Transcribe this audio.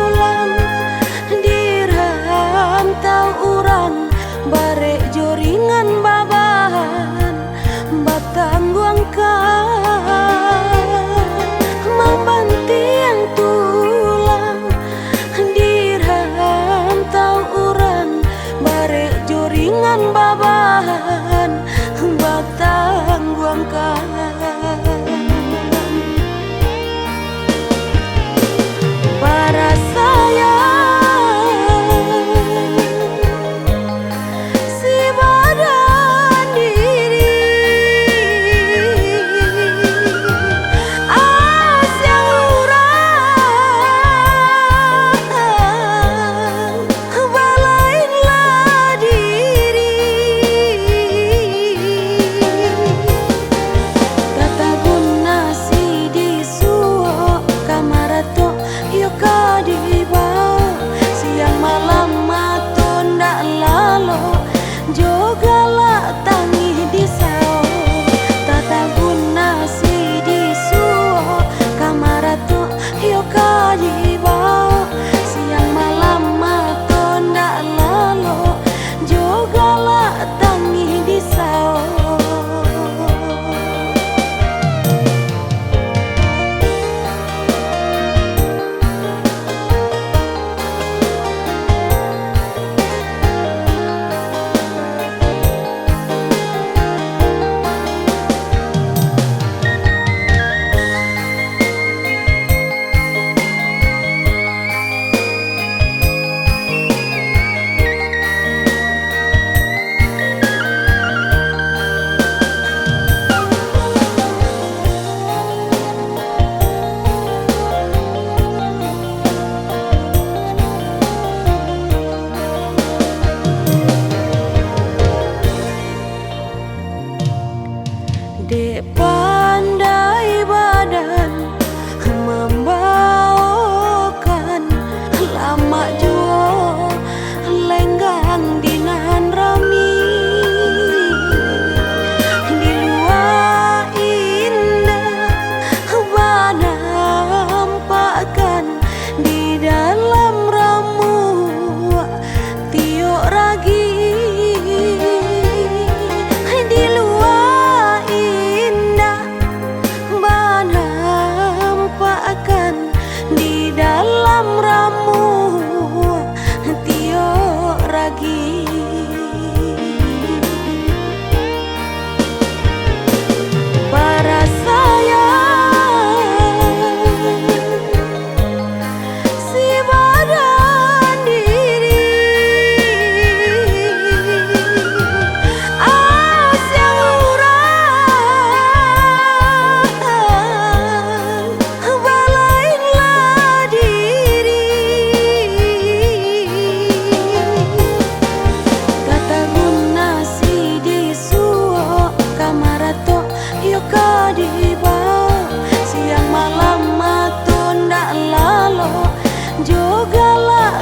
tulang dirham tau urang bare joringan babahan batang guangkan mabanti yang tulang dirham tau urang bare joringan babahan batang guangkan para sayang si badan diri yang urang balainlah diri kata guna si disuo kamarato yo kadiba siang malam matunda lalo jogala tangi disao tata guna si disuo kamarato yo kadiba siang malam matunda lalo jogala tangi disao Dek pandai badan membawakan lama juo lenggang dinan rami di luar indah banampakan di dalam ramu tio ragi dalam ramu tio ragi para sayang si badan diri yang urang balainlah diri kata guna si disuo kamarato yo kadiba siang malam matunda lalo jogala